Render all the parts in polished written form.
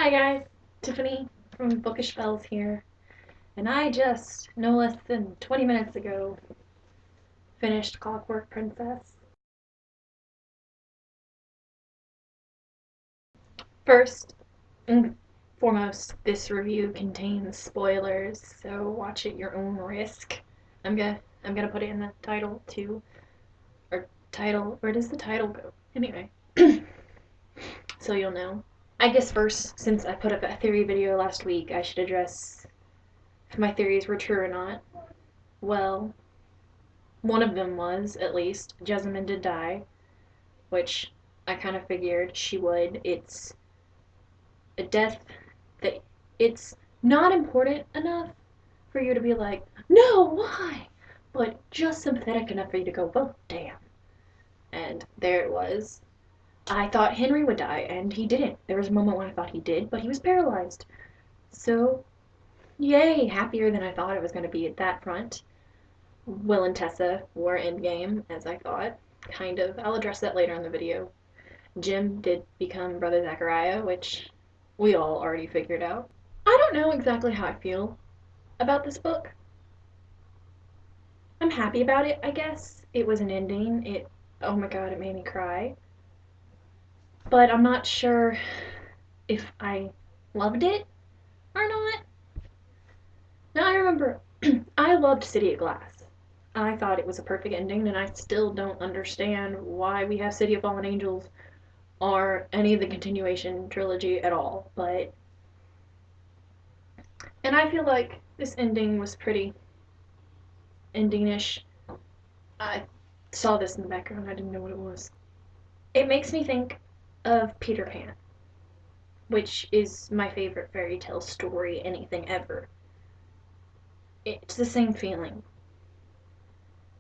Hi guys, Tiffany from BookishBelles here, and I just, no less than 20 minutes ago, finished Clockwork Princess. First and foremost, this review contains spoilers, so watch at your own risk. I'm gonna put it in the title too, or title. Where does the title go? Anyway, so you'll know. I guess first, since I put up a theory video last week, I should address if my theories were true or not. Well, one of them was, at least, Jessamine did die, which I kind of figured she would. It's a death that it's not important enough for you to be like, no, why? But just sympathetic enough for you to go, well, damn. And there it was. I thought Henry would die, and he didn't. There was a moment when I thought he did, but he was paralyzed. So, yay, happier than I thought it was going to be at that front. Will and Tessa were endgame, as I thought. Kind of. I'll address that later in the video. Jim did become Brother Zachariah, which we all already figured out. I don't know exactly how I feel about this book. I'm happy about it, I guess. It was an ending. Oh my god, it made me cry. But I'm not sure if I loved it or not. Now I remember I loved City of Glass. I thought it was a perfect ending, and I still don't understand why we have City of Fallen Angels or any of the continuation trilogy at all. And I feel like this ending was pretty ending-ish. I saw this in the background, I didn't know what it was. It makes me think of Peter Pan, which is my favorite fairy tale story, anything ever. It's the same feeling.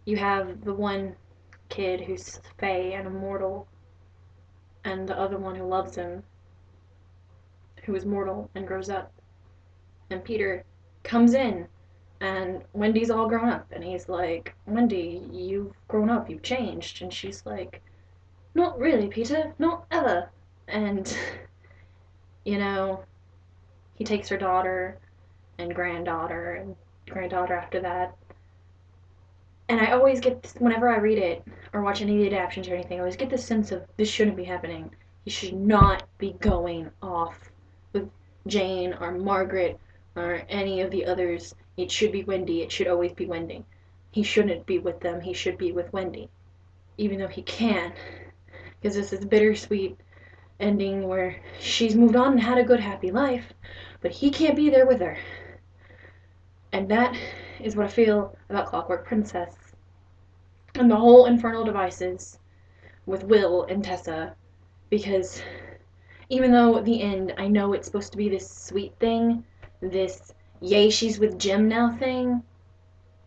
You have the one kid who's fey and immortal, and the other one who loves him, who is mortal and grows up. And Peter comes in, and Wendy's all grown up, and he's like, Wendy, you've grown up, you've changed. And she's like, not really, Peter, not ever. And, you know, he takes her daughter and granddaughter after that. And I always get this, whenever I read it or watch any of the adaptations or anything, I always get this sense of this shouldn't be happening. He should not be going off with Jane or Margaret or any of the others. It should be Wendy. It should always be Wendy. He shouldn't be with them. He should be with Wendy. Even though he can. Because this is bittersweet ending where she's moved on and had a good happy life, but he can't be there with her. And that is what I feel about Clockwork Princess. And the whole infernal devices with Will and Tessa, because even though at the end I know it's supposed to be this sweet thing, this yay she's with Jim now thing,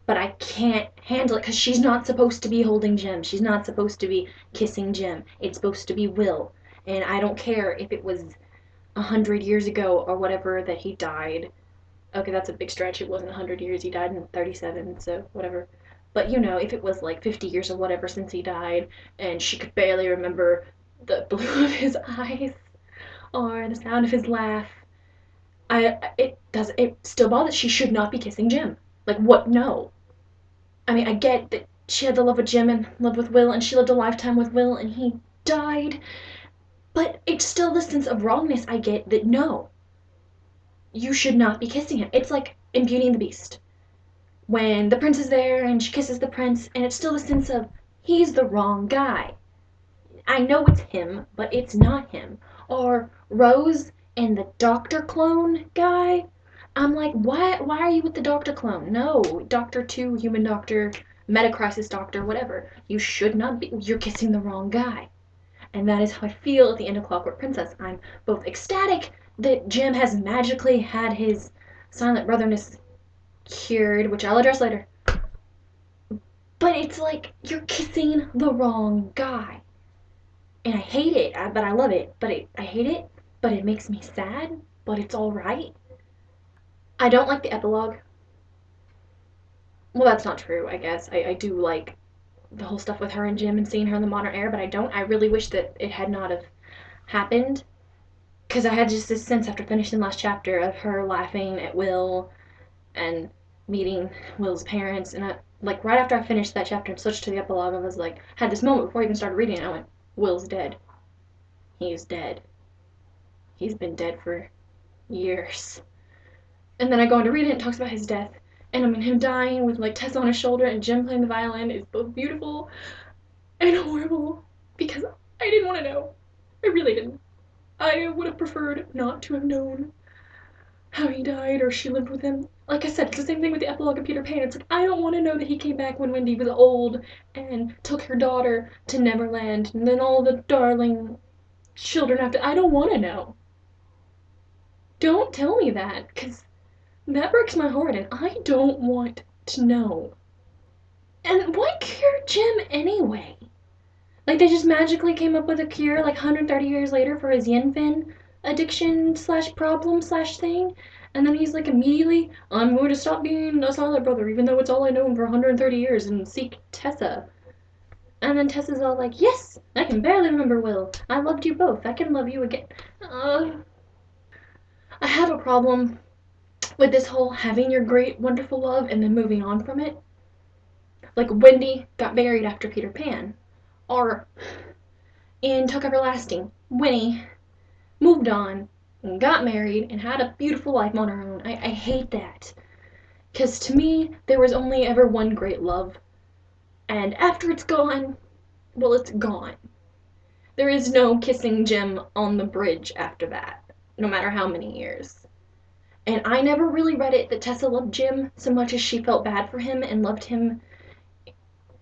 but I can't handle it because she's not supposed to be holding Jim. She's not supposed to be kissing Jim. It's supposed to be Will. And I don't care if it was 100 years ago or whatever that he died. Okay, that's a big stretch. It wasn't 100 years. He died in 37, so whatever. But you know, if it was like 50 years or whatever since he died, and she could barely remember the blue of his eyes or the sound of his laugh, it still bothers. She should not be kissing Jim. Like what? No. I mean, I get that she had the love with Jim and love with Will, and she lived a lifetime with Will, and he died. But it's still the sense of wrongness I get that no, you should not be kissing him. It's like in Beauty and the Beast, when the prince is there and she kisses the prince, and it's still the sense of he's the wrong guy. I know it's him, but it's not him. Or Rose and the doctor clone guy. I'm like, why are you with the doctor clone? No, Doctor 2, human doctor, meta-crisis doctor, whatever. You should not be. You're kissing the wrong guy. And that is how I feel at the end of Clockwork Princess. I'm both ecstatic that Jim has magically had his silent brotherness cured, which I'll address later. But it's like, you're kissing the wrong guy. And I hate it, but I love it. I hate it, but it makes me sad, but it's alright. I don't like the epilogue. Well, that's not true, I guess. I do like the whole stuff with her and Jim and seeing her in the modern era, but I don't. I really wish that it had not have happened, because I had just this sense after finishing the last chapter of her laughing at Will and meeting Will's parents, and I, like, right after I finished that chapter and switched to the epilogue, I was like, had this moment before I even started reading it. I went, Will's dead. He's dead. He's been dead for years. And then I go on to read it, and it talks about his death. And I mean, him dying with like Tessa on his shoulder and Jim playing the violin is both beautiful and horrible because I didn't want to know. I really didn't. I would have preferred not to have known how he died or she lived with him. Like I said, it's the same thing with the epilogue of Peter Pan. It's like, I don't want to know that he came back when Wendy was old and took her daughter to Neverland and then all the darling children after. I don't want to know. Don't tell me that, because that breaks my heart and I don't want to know. And what cured Jim anyway? Like, they just magically came up with a cure like 130 years later for his yin-fin addiction slash problem slash thing, and then he's like, immediately, I'm going to stop being a silent brother even though it's all I know for 130 years and seek Tessa. And then Tessa's all like, yes, I can barely remember Will. I loved you both. I can love you again. I have a problem with this whole having your great wonderful love and then moving on from it. Like, Wendy got married after Peter Pan. Or in Tuck Everlasting, Winnie moved on and got married and had a beautiful life on her own. I hate that. Because to me, there was only ever one great love. And after it's gone, well, it's gone. There is no kissing Jim on the bridge after that, no matter how many years. And I never really read it that Tessa loved Jim so much as she felt bad for him and loved him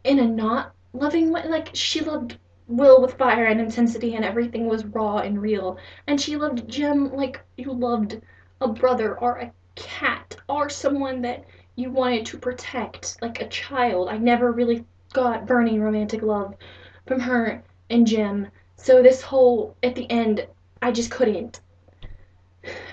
in a not loving way. Like, she loved Will with fire and intensity and everything was raw and real. And she loved Jim like you loved a brother or a cat or someone that you wanted to protect, like a child. I never really got burning romantic love from her and Jim. So this whole, at the end, I just couldn't.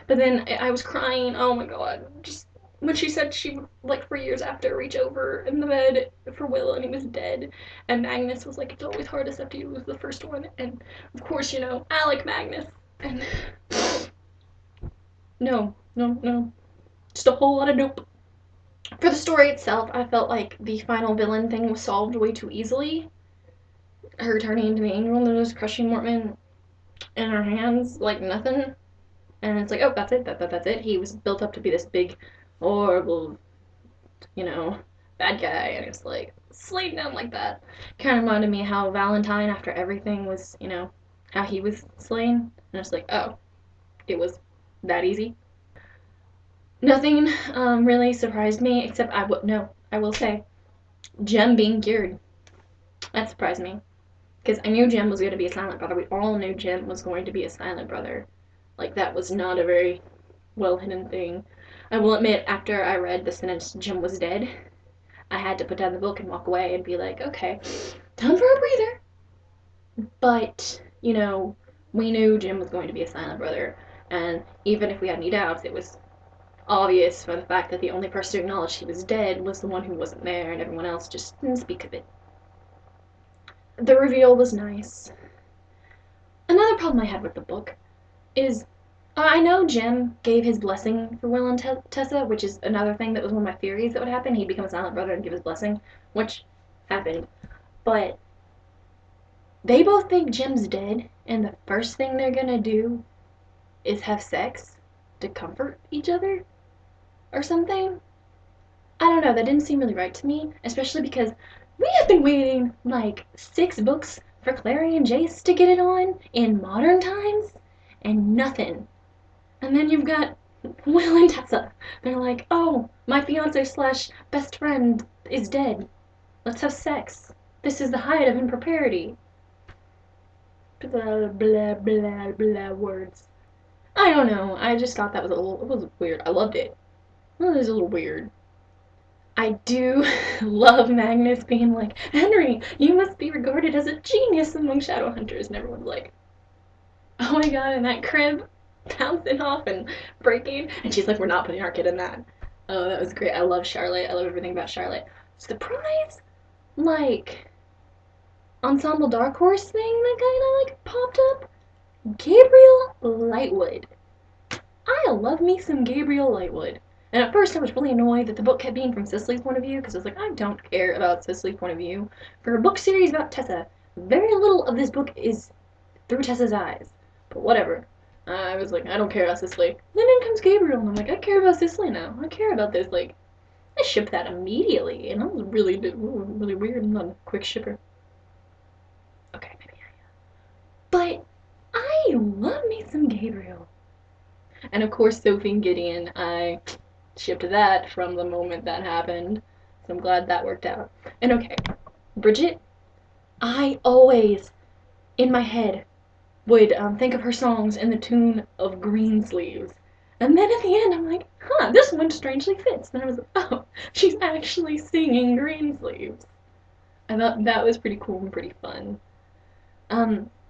But then I was crying, oh my god, just when she said she would, like, for years after, reach over in the bed for Will and he was dead, and Magnus was like, it's always hardest after you lose the first one, and of course, you know, I like Magnus, and no, just a whole lot of nope. For the story itself, I felt like the final villain thing was solved way too easily. Her turning into the angel and just crushing Mortman in her hands like nothing. And it's like, oh, that's it, that's it. He was built up to be this big, horrible, you know, bad guy, and it's like, slayed down like that. Kind of reminded me how Valentine, after everything, was, you know, how he was slain. And it's like, oh, it was that easy. Nothing really surprised me, except I will say, Jem being cured. That surprised me. Because I knew Jem was going to be a silent brother. We all knew Jem was going to be a silent brother. Like, that was not a very well-hidden thing. I will admit, after I read the sentence, Jim was dead, I had to put down the book and walk away and be like, okay, time for a breather. But, you know, we knew Jim was going to be a silent brother, and even if we had any doubts, it was obvious from the fact that the only person who acknowledged he was dead was the one who wasn't there, and everyone else just didn't speak of it. The reveal was nice. Another problem I had with the book is, I know Jim gave his blessing for Will and Tessa, which is another thing that was one of my theories that would happen. He'd become a silent brother and give his blessing, which happened. But they both think Jim's dead, and the first thing they're gonna do is have sex to comfort each other or something. I don't know, that didn't seem really right to me, especially because we have been waiting like 6 books for Clary and Jace to get it on in modern times, and nothing. And then you've got Will and Tessa. They're like, oh, my fiance slash best friend is dead. Let's have sex. This is the height of impropriety. Blah, blah, blah, blah, words. I don't know. I just thought that was it was weird. I loved it. It was a little weird. I do love Magnus being like, Henry, you must be regarded as a genius among shadow hunters. And everyone's like, oh my god, in that crib, bouncing off and breaking. And she's like, we're not putting our kid in that. Oh, that was great. I love Charlotte. I love everything about Charlotte. Surprise, like, Ensemble Dark Horse thing that kind of like popped up. Gabriel Lightwood. I love me some Gabriel Lightwood. And at first I was really annoyed that the book kept being from Cicely's point of view, because I was like, I don't care about Cicely's point of view. For a book series about Tessa, very little of this book is through Tessa's eyes. But whatever. I was like, I don't care about Cicely. Then in comes Gabriel, and I'm like, I care about Cicely now. I care about this. Like, I shipped that immediately, and I was really weird. I'm not a quick shipper. Okay, maybe I am. But I love me some Gabriel. And of course, Sophie and Gideon, I shipped that from the moment that happened. So I'm glad that worked out. And okay, Bridget, I always, in my head, would think of her songs in the tune of Greensleeves. And then at the end, I'm like, huh, this one strangely fits. And I was like, oh, she's actually singing Greensleeves. I thought that was pretty cool and pretty fun.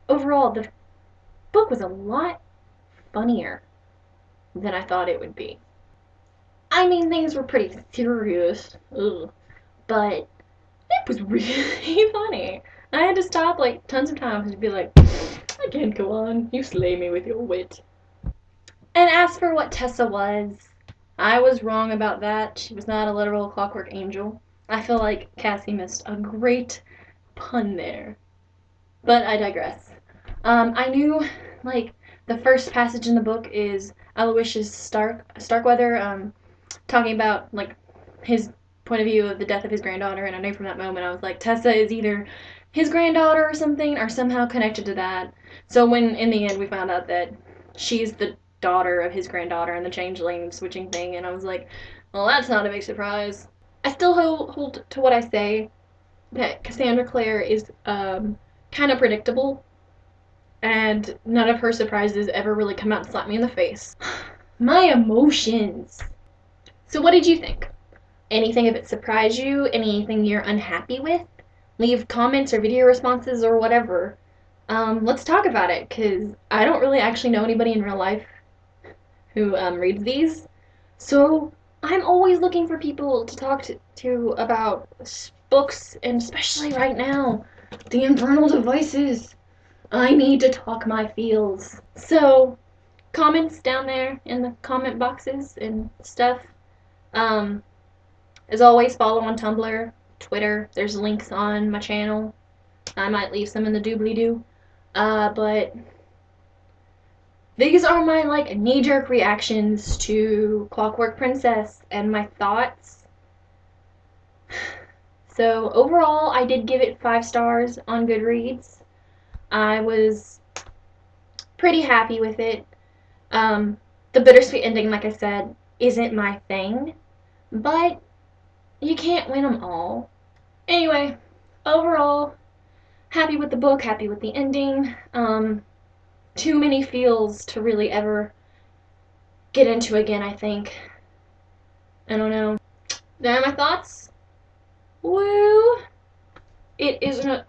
Overall, the book was a lot funnier than I thought it would be. I mean, things were pretty serious, but it was really funny. I had to stop like tons of times to be like, I can't go on. You slay me with your wit. And as for what Tessa was, I was wrong about that. She was not a literal clockwork angel. I feel like Cassie missed a great pun there. But I digress. I knew, like, the first passage in the book is Aloysius Starkweather, talking about, like, his point of view of the death of his granddaughter, and I knew from that moment I was like, Tessa is either his granddaughter or something, or somehow connected to that. So when, in the end, we found out that she's the daughter of his granddaughter and the changeling switching thing, and I was like, well, that's not a big surprise. I still hold to what I say, that Cassandra Clare is, kind of predictable, and none of her surprises ever really come out and slap me in the face. My emotions! So what did you think? Anything of it surprise you? Anything you're unhappy with? Leave comments or video responses or whatever. Let's talk about it, because I don't really actually know anybody in real life who reads these. So I'm always looking for people to talk to about books, and especially right now, the infernal devices. I need to talk my feels. So, comments down there in the comment boxes and stuff. As always, follow on Tumblr, Twitter. There's links on my channel. I might leave some in the doobly-doo. But these are my, like, knee-jerk reactions to Clockwork Princess and my thoughts. So, overall, I did give it 5 stars on Goodreads. I was pretty happy with it. The bittersweet ending, like I said, isn't my thing, but you can't win them all. Anyway, overall, happy with the book, happy with the ending. Too many feels to really ever get into again, I think. I don't know. There are my thoughts. Woo! It is an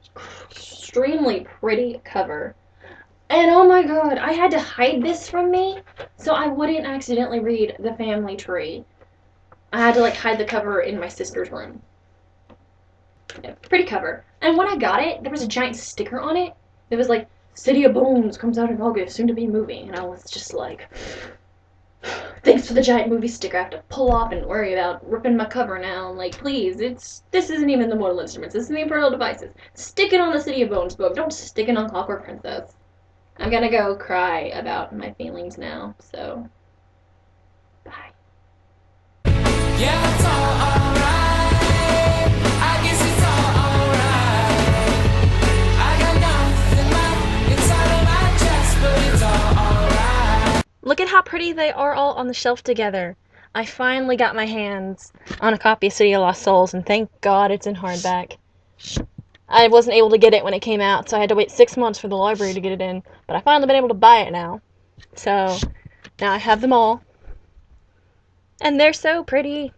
extremely pretty cover. And oh my god, I had to hide this from me so I wouldn't accidentally read The Family Tree. I had to, like, hide the cover in my sister's room. Yeah, pretty cover. And when I got it, there was a giant sticker on it. It was like, City of Bones comes out in August, soon to be a movie. And I was just like, thanks for the giant movie sticker. I have to pull off and worry about ripping my cover now. I'm like, please, this isn't even the Mortal Instruments. This is the Infernal Devices. Stick it on the City of Bones book. Don't stick it on Clockwork Princess. I'm gonna go cry about my feelings now, so bye. Yeah, it's all alright. I guess it's all alright. I got nothing left inside of my chest, but it's all alright. Look at how pretty they are all on the shelf together. I finally got my hands on a copy of City of Lost Souls, and thank God it's in hardback. I wasn't able to get it when it came out, so I had to wait 6 months for the library to get it in. But I finally been able to buy it now. So, now I have them all. And they're so pretty.